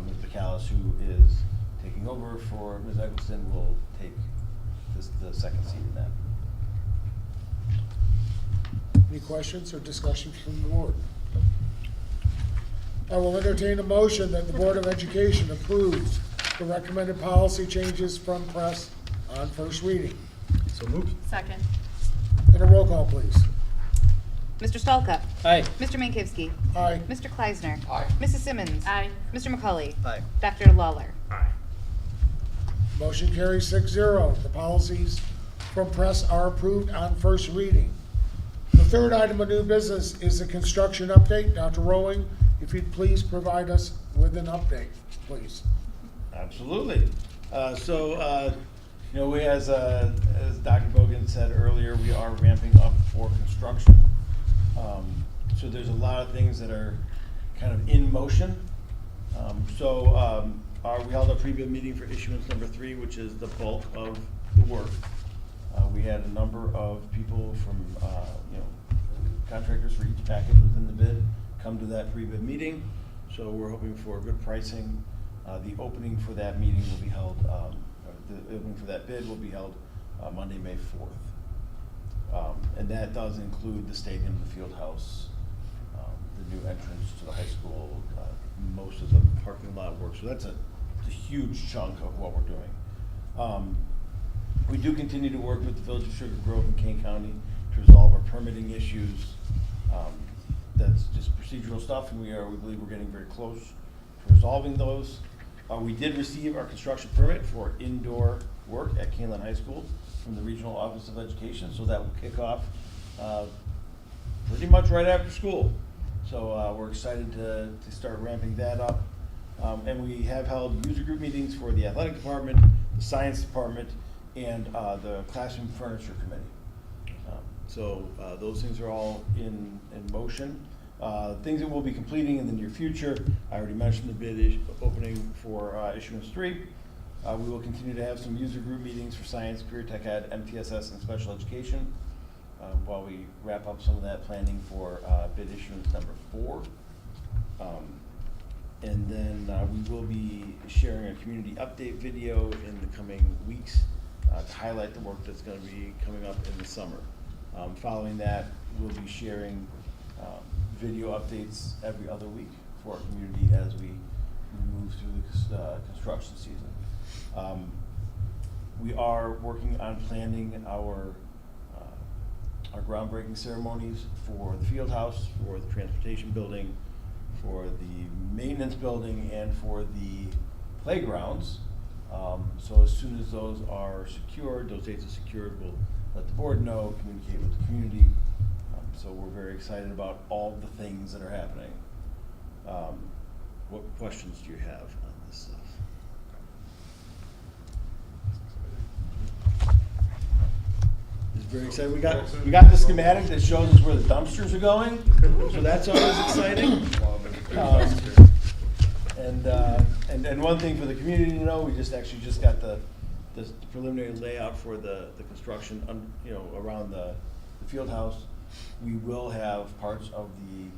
Ms. Bacallis, who is taking over for Ms. Eggleston, will take the second seat in that. Any questions or discussions from the board? I will entertain a motion that the Board of Education approves the recommended policy changes from press on first reading. So moved. Second. And a roll call, please. Mr. Stalka? Aye. Mr. Mankivsky? Aye. Mr. Kleisner? Aye. Mrs. Simmons? Aye. Mr. McCully? Aye. Dr. Lawler? Motion carries 6-0. The policies from press are approved on first reading. The third item of new business is the construction update. Dr. Rowling, if you'd please provide us with an update, please. Absolutely. We, as Dr. Bogan said earlier, we are ramping up for construction. So there's a lot of things that are kind of in motion. We held a pre-bid meeting for issuance number 3, which is the bulk of the work. We had a number of people from, contractors for each package within the bid come to that pre-bid meeting. So we're hoping for good pricing. The opening for that meeting will be held, the opening for that bid will be held Monday, May 4th. And that does include the stadium, the field house, the new entrance to the high school, most of the parking lot work. So that's a huge chunk of what we're doing. We do continue to work with the Village of Sugar Grove and Kane County to resolve our permitting issues. That's just procedural stuff, and we believe we're getting very close to resolving those. We did receive our construction permit for indoor work at Kaneland High School from the Regional Office of Education, so that will kick off pretty much right after school. So we're excited to start ramping that up. And we have held user group meetings for the athletic department, the science department, and the classroom furniture committee. Those things are all in motion. Things that we'll be completing in the near future, I already mentioned the bid opening for issuance 3. We will continue to have some user group meetings for science, career tech ed, MTSS, and special education while we wrap up some of that planning for bid issuance number 4. And then we will be sharing a community update video in the coming weeks to highlight the work that's going to be coming up in the summer. Following that, we'll be sharing video updates every other week for our community as we move through the construction season. We are working on planning our groundbreaking ceremonies for the field house, for the transportation building, for the maintenance building, and for the playgrounds. So as soon as those are secured, those dates are secured, we'll let the board know, communicate with the community. So we're very excited about all the things that are happening. What questions do you have on this stuff? It's very exciting. We got the schematic that shows us where the dumpsters are going, so that's always exciting. And one thing for the community to know, we just got the preliminary layout for the construction, around the field house. We will have parts of the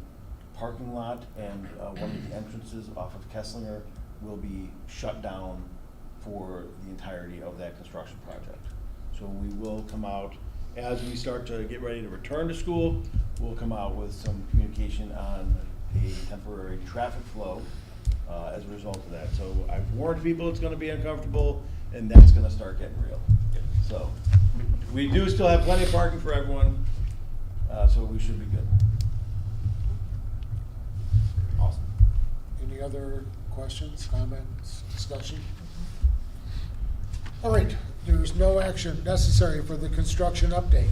parking lot and one of the entrances off of Kesslinger will be shut down for the entirety of that construction project. So we will come out, as we start to get ready to return to school, we'll come out with some communication on a temporary traffic flow as a result of that. So I've warned people it's going to be uncomfortable, and that's going to start getting real. So we do still have plenty of parking for everyone, so we should be good. Awesome. Any other questions, comments, discussion? All right, there's no action necessary for the construction update.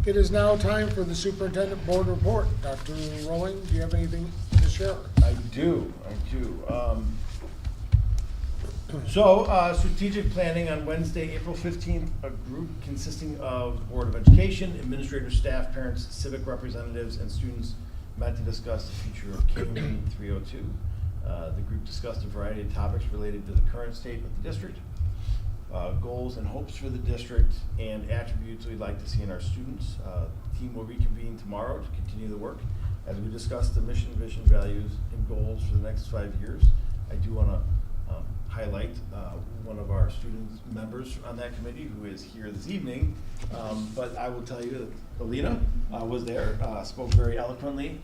It is now time for the superintendent board report. Dr. Rowling, do you have anything additional share? I do. Strategic planning on Wednesday, April 15th, a group consisting of Board of Education, administrators, staff, parents, civic representatives, and students met to discuss the future of Kaneland 302. The group discussed a variety of topics related to the current state of the district, goals and hopes for the district, and attributes we'd like to see in our students. The team will reconvene tomorrow to continue the work as we discuss the mission, vision, values, and goals for the next 5 years. I do want to highlight one of our student members on that committee who is here this evening, but I will tell you that Alina was there, spoke very eloquently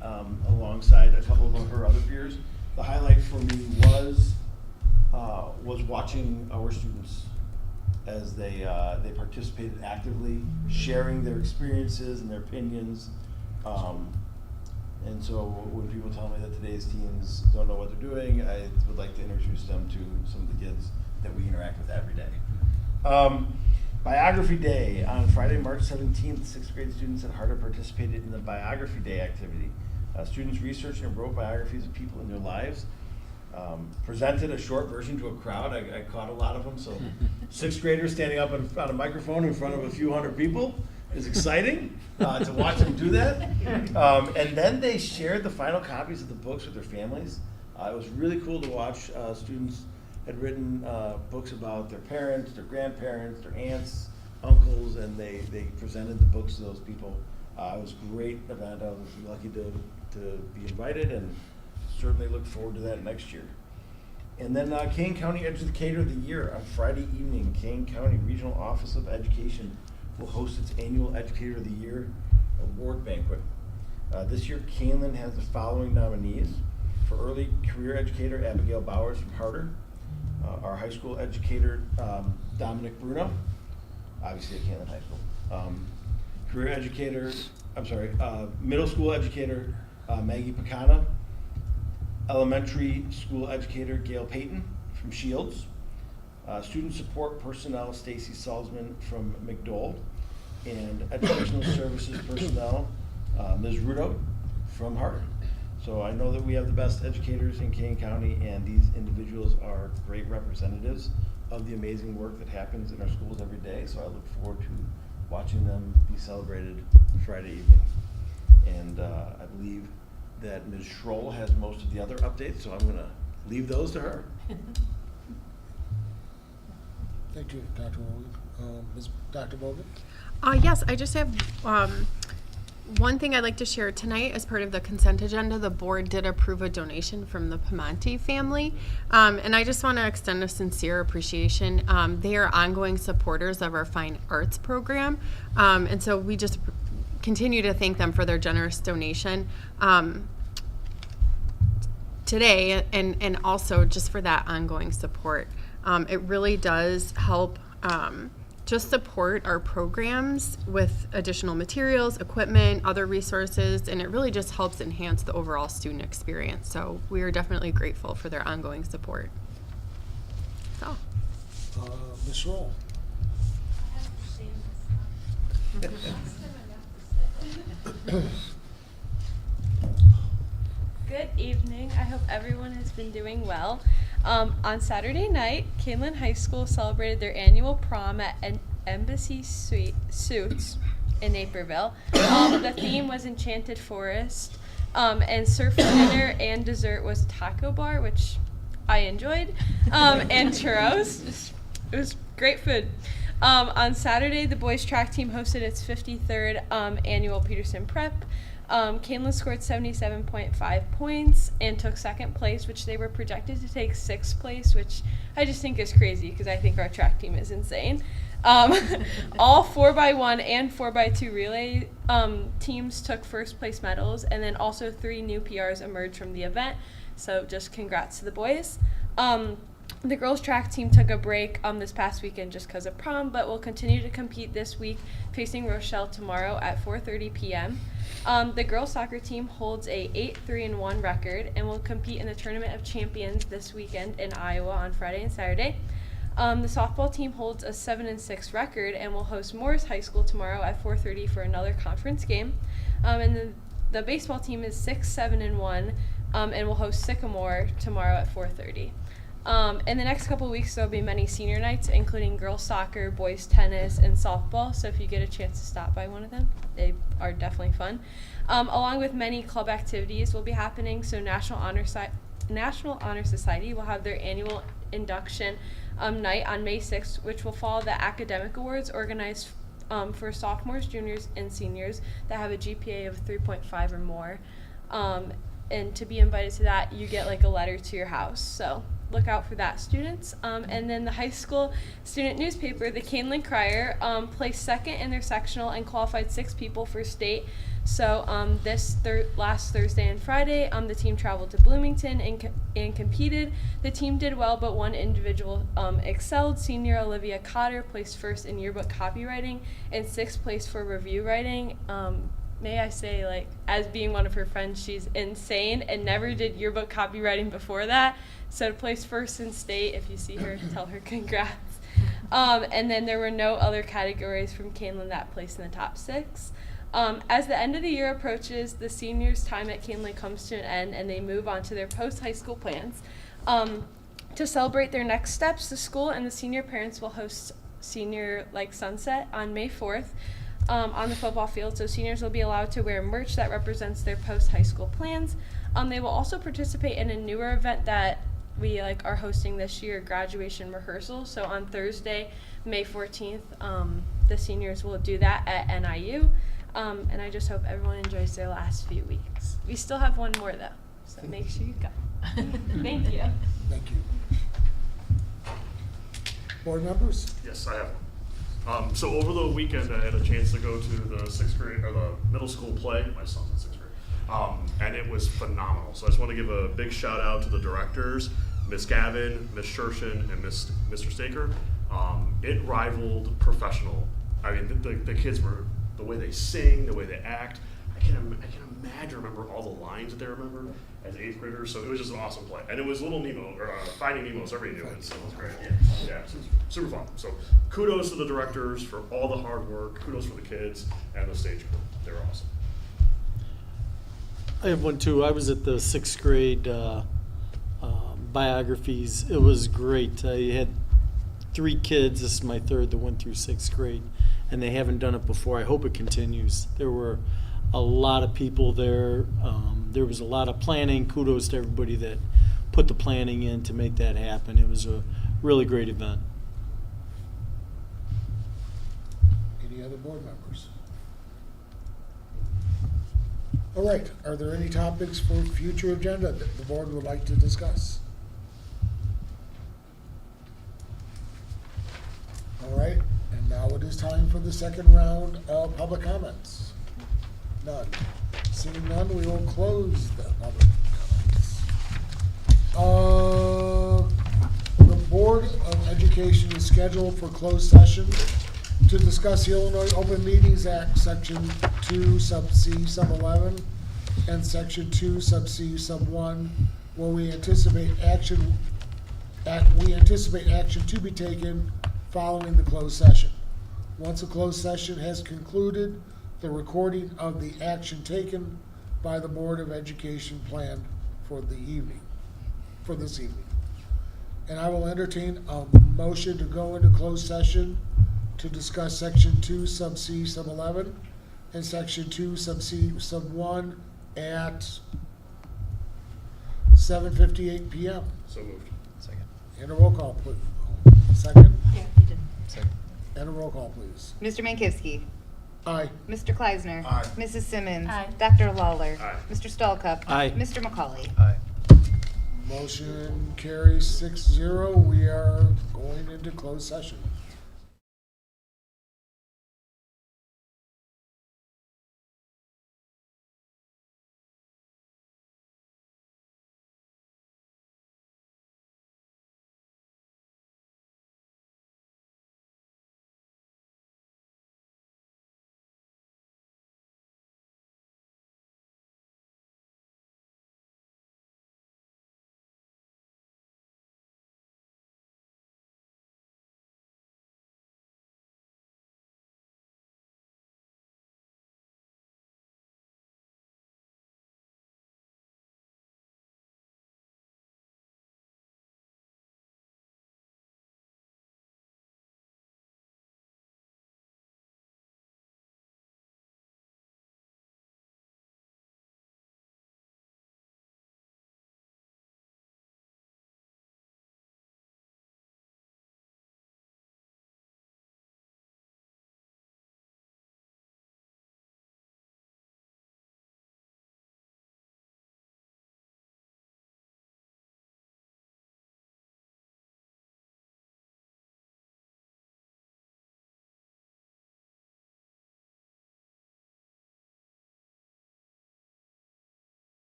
alongside a couple of her other peers. The highlight for me was watching our students as they participated actively, sharing their experiences and their opinions. And so when people tell me that today's teens don't know what they're doing, I would like to introduce them to some of the kids that we interact with every day. Biography Day on Friday, March 17th, sixth grade students at Harder participated in the Biography Day activity. Students researched and wrote biographies of people in their lives. Presented a short version to a crowd. I caught a lot of them. So sixth graders standing up on a microphone in front of a few hundred people is exciting to watch them do that. And then they shared the final copies of the books with their families. It was really cool to watch. Students had written books about their parents, their grandparents, their aunts, uncles, and they presented the books to those people. It was a great event. I was lucky to be invited and certainly look forward to that next year. And then Kane County Educator of the Year on Friday evening. Kane County Regional Office of Education will host its annual Educator of the Year award banquet. This year, Kaneland has the following nominees. For early career educator, Abigail Bowers from Harder. Our high school educator, Dominic Bruno, obviously at Kaneland High School. Career educator, middle school educator, Maggie Picana. Elementary school educator, Gail Payton from Shields. Student support personnel, Stacy Salzman from McDowell. And educational services personnel, Ms. Rudo from Harder. So I know that we have the best educators in Kane County, and these individuals are great representatives of the amazing work that happens in our schools every day. So I look forward to watching them be celebrated Friday evening. And I believe that Ms. Schroll has most of the other updates, so I'm going to leave those to her. Thank you, Dr. Bogan. Dr. Bogan? Yes, I just have one thing I'd like to share tonight. As part of the consent agenda, the board did approve a donation from the Pamonte family. And I just want to extend a sincere appreciation. They are ongoing supporters of our fine arts program. And so we just continue to thank them for their generous donation today, and also just for that ongoing support. It really does help just support our programs with additional materials, equipment, other resources, and it really just helps enhance the overall student experience. So we are definitely grateful for their ongoing support. So, Ms. Schroll. Good evening. I hope everyone has been doing well. On Saturday night, Kaneland High School celebrated their annual prom at Embassy Suites in Naperville. The theme was Enchanted Forest, and served for dinner and dessert was taco bar, which I enjoyed, and churros. It was great food. On Saturday, the boys track team hosted its 53rd annual Peterson Prep. Kaneland scored 77.5 points and took second place, which they were projected to take sixth place, which I just think is crazy because I think our track team is insane. All 4x1 and 4x2 relay teams took first place medals, and then also 3 new PRs emerged from the event. So just congrats to the boys. The girls track team took a break this past weekend just because of prom, but will continue to compete this week, facing Rochelle tomorrow at 4:30 p.m. The girls soccer team holds a 8-3-1 record and will compete in the Tournament of Champions this weekend in Iowa on Friday and Saturday. The softball team holds a 7-6 record and will host Morris High School tomorrow at 4:30 for another conference game. And the baseball team is 6-7-1. and we'll host Sycamore tomorrow at 4:30. In the next couple weeks, there'll be many senior nights, including girls soccer, boys tennis, and softball. So if you get a chance to stop by one of them, they are definitely fun. Along with many club activities will be happening. So National Honor Society will have their annual induction night on May 6th, which will follow the academic awards organized for sophomores, juniors, and seniors that have a GPA of 3.5 or more. And to be invited to that, you get like a letter to your house. So look out for that, students. And then the high school student newspaper, the Kaneland Crier, placed second in their sectional and qualified 6 people for state. So last Thursday and Friday, the team traveled to Bloomington and competed. The team did well, but one individual excelled. Senior Olivia Cotter placed first in yearbook copywriting and 6th place for review writing. May I say, like, as being one of her friends, she's insane and never did yearbook copywriting before that. So to place first in state, if you see her, tell her congrats. And then there were no other categories from Kaneland that placed in the top 6. As the end of the year approaches, the seniors' time at Kaneland comes to an end and they move on to their post-high school plans. To celebrate their next steps, the school and the senior parents will host Senior Like Sunset on May 4th. On the football field, so seniors will be allowed to wear merch that represents their post-high school plans. They will also participate in a newer event that we are hosting this year, graduation rehearsal. So on Thursday, May 14th, the seniors will do that at NIU. And I just hope everyone enjoys their last few weeks. We still have one more though, so make sure you go. Thank you. Thank you. Board members? Yes, I have one. So over the weekend, I had a chance to go to the 6th grade or the middle school play. My son's in 6th grade, and it was phenomenal. So I just want to give a big shout out to the directors, Miss Gavin, Miss Shershin, and Mr. Staker. It rivaled professional. I mean, the kids were, the way they sing, the way they act. I can imagine remember all the lines that they remember as 8th graders. So it was just an awesome play, and it was Little Nemo or Finding Nemo. So everybody knew it, so it was great. Yeah, so it was super fun. So kudos to the directors for all the hard work. Kudos for the kids and the stage crew. They were awesome. I have one too. I was at the 6th grade biographies. It was great. I had 3 kids. This is my 3rd that went through 6th grade, and they haven't done it before. I hope it continues. There were a lot of people there. There was a lot of planning. Kudos to everybody that put the planning in to make that happen. It was a really great event. Any other board members? All right, are there any topics for future agenda that the board would like to discuss? All right, and now it is time for the second round of public comments. None. Seeing none, we will close the public comments. The Board of Education is scheduled for closed session to discuss the Illinois Open Meetings Act, Section 2, Sub C, Sub 11, and Section 2, Sub C, Sub 1, where we anticipate action to be taken following the closed session. Once a closed session has concluded, the recording of the action taken by the Board of Education planned for this evening. And I will entertain a motion to go into closed session to discuss Section 2, Sub C, Sub 11, and Section 2, Sub C, Sub 1 at 7:58 p.m. So moved. Second. And a roll call, please. Second? Yeah, you did. Second. And a roll call, please. Mr. Mankowski. Aye. Mr. Kleisner. Aye. Mrs. Simmons. Aye. Dr. Lawler. Aye. Mr. Stallcup. Aye. Mr. McCauley. Aye. Motion carries 6-0. We are going into closed session.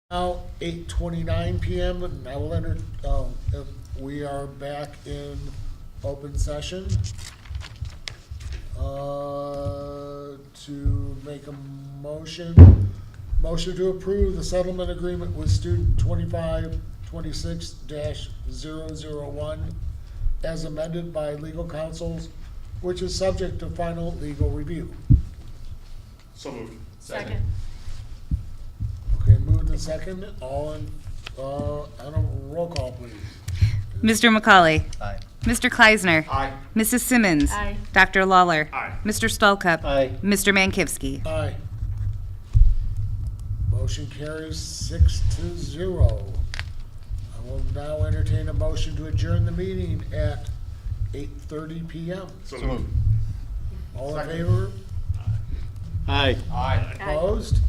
Now, 8:29 p.m., and I will enter, we are back in open session. To make a motion to approve the settlement agreement with student 2526-001 as amended by legal counsels, which is subject to final legal review. So moved. Second. Okay, moved and second, all in, on a roll call, please. Mr. McCauley. Aye. Mr. Kleisner. Aye. Mrs. Simmons. Aye. Dr. Lawler. Aye. Mr. Stolkup. Aye. Mr. Mankivsky. Aye. Motion carries 6-0. I will now entertain a motion to adjourn the meeting at 8:30 p.m. So So moved. moved. All in Second. favor? Aye. Aye. Opposed?